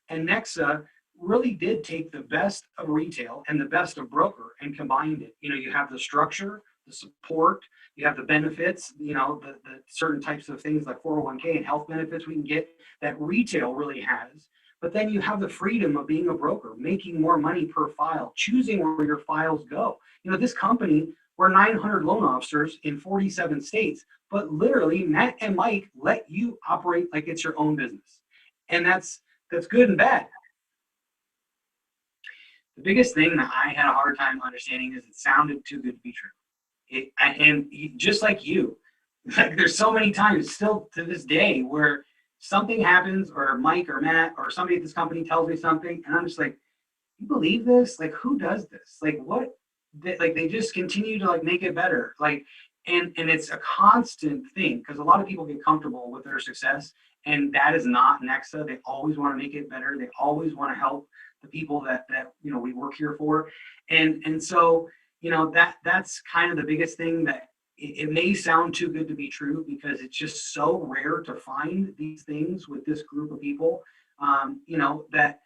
And NEXA really did take the best of retail and the best of broker and combined it. You have the structure, the support, you have the benefits, the certain types of things like 401k and health benefits we can get that retail really has. But then you have the freedom of being a broker, making more money per file, choosing where your files go. This company, we're 900 loan officers in 47 states, but literally Matt and Mike let you operate like it's your own business. And that's good and bad. The biggest thing that I had a hard time understanding is it sounded too good to be true. And just like you, like there's so many times still to this day where something happens or Mike or Matt or somebody at this company tells me something and I'm just like, you believe this? Like, who does this? Like, what? They just continue to like make it better. Like, and it's a constant thing because a lot of people get comfortable with their success, and that is not NEXA. They always want to make it better. They always want to help the people that we work here for, and so that's kind of the biggest thing that it may sound too good to be true because it's just so rare to find these things with this group of people. That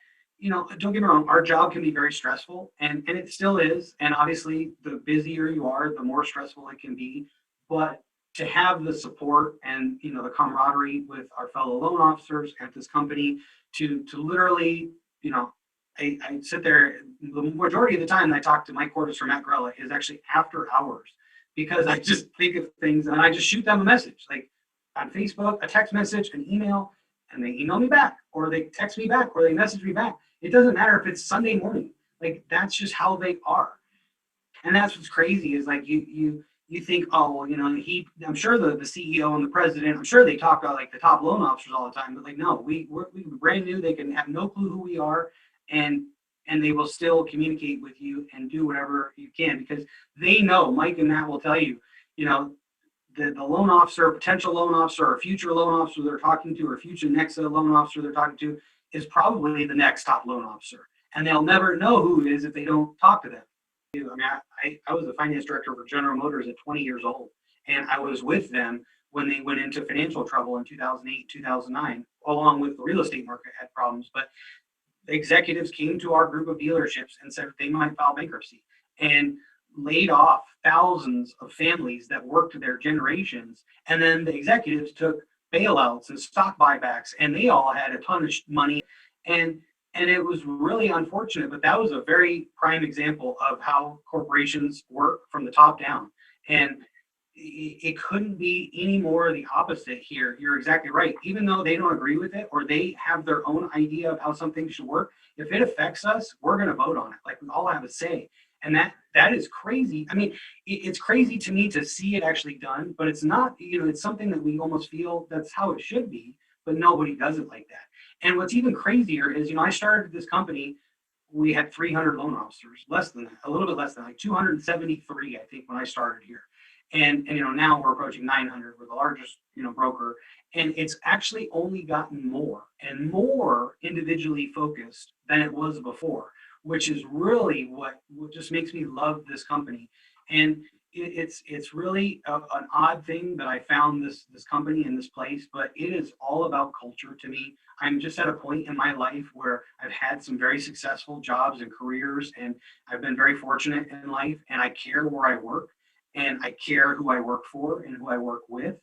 don't get me wrong, our job can be very stressful and it still is. And obviously the busier you are, the more stressful it can be. But to have the support and the camaraderie with our fellow loan officers at this company to literally, I sit there the majority of the time I talk to Mike Cordes or Matt Grella is actually after hours because I just think of things and I just shoot them a message like on Facebook, a text message, an email, and they email me back or they text me back or they message me back. It doesn't matter if it's Sunday morning. Like that's just how they are. And that's what's crazy is like you think, oh, well, I'm sure the CEO and the president, I'm sure they talk about like the top loan officers all the time, but like, no, we're brand new. They can have no clue who we are and they will still communicate with you and do whatever you can because they know, Mike and Matt will tell you, the loan officer, potential loan officer, or future loan officer they're talking to, or future NEXA loan officer they're talking to is probably the next top loan officer. And they'll never know who it is if they don't talk to them. I mean, I was the finance director for General Motors at 20 years old, and I was with them when they went into financial trouble in 2008, 2009, along with the real estate market had problems. But the executives came to our group of dealerships and said they might file bankruptcy and laid off thousands of families that worked their generations. And then the executives took bailouts and stock buybacks, and they all had a ton of money. And it was really unfortunate, but that was a very prime example of how corporations work from the top down. And it couldn't be any more the opposite here. You're exactly right. Even though they don't agree with it or they have their own idea of how something should work, if it affects us, we're going to vote on it. Like we all have a say. And that is crazy. I mean, it's crazy to me to see it actually done, but it's not, it's something that we almost feel that's how it should be, but nobody does it like that. And what's even crazier is, I started this company, we had 300 loan officers, less than that, a little bit less than like 273, I think, when I started here. And now we're approaching 900. We're the largest, broker. And it's actually only gotten more and more individually focused than it was before, which is really what just makes me love this company. And it's really an odd thing that I found this company in this place, but it is all about culture to me. I'm just at a point in my life where I've had some very successful jobs and careers, and I've been very fortunate in life, and I care where I work, and I care who I work for and who I work with.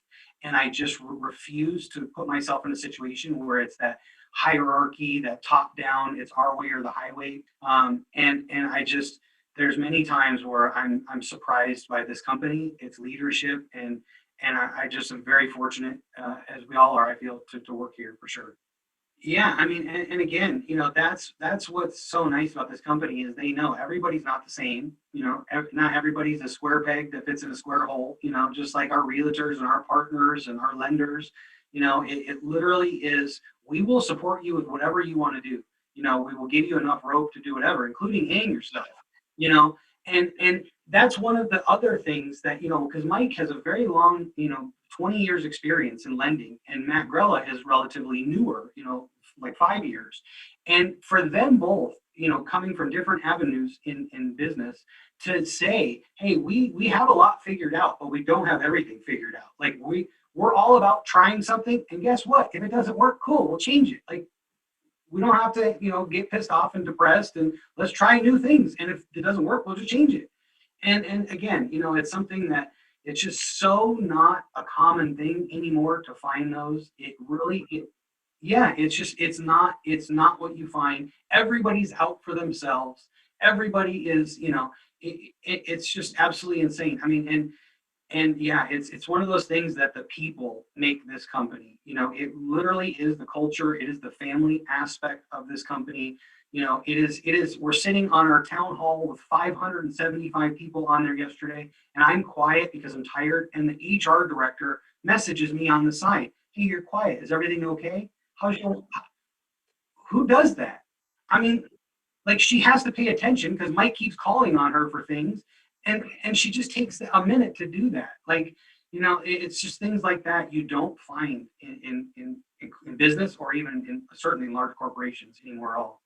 And I just refuse to put myself in a situation where it's that hierarchy, that top down, it's our way or the highway. And I just, there's many times where I'm surprised by this company, its leadership, and I just am very fortunate, as we all are, I feel, to work here for sure. Yeah, I mean, and again, that's what's so nice about this company is they know everybody's not the same. Not everybody's a square peg that fits in a square hole. Just like our realtors and our partners and our lenders. It literally is. We will support you with whatever you want to do. We will give you enough rope to do whatever, including hang yourself. And that's one of the other things that because Mike has a very long 20 years experience in lending, and Matt Grella is relatively newer, like 5 years. And for them both, coming from different avenues in business to say, hey, we have a lot figured out, but we don't have everything figured out. Like we're all about trying something. And guess what? If it doesn't work, cool, we'll change it. Like we don't have to, get pissed off and depressed, and let's try new things. And if it doesn't work, we'll just change it. And again, it's something that it's just so not a common thing anymore to find those. It really, yeah, it's not what you find. Everybody's out for themselves. Everybody is, it's just absolutely insane. I mean, and yeah, it's one of those things that the people make this company. It literally is the culture. It is the family aspect of this company. It is. We're sitting on our town hall with 575 people on there yesterday, and I'm quiet because I'm tired. And the HR director messages me on the side, "Hey, you're quiet. Is everything okay? How's your?" Who does that? I mean, like, she has to pay attention because Mike keeps calling on her for things, and she just takes a minute to do that. Like, it's just things like that you don't find in business, or even in certainly large corporations anywhere else.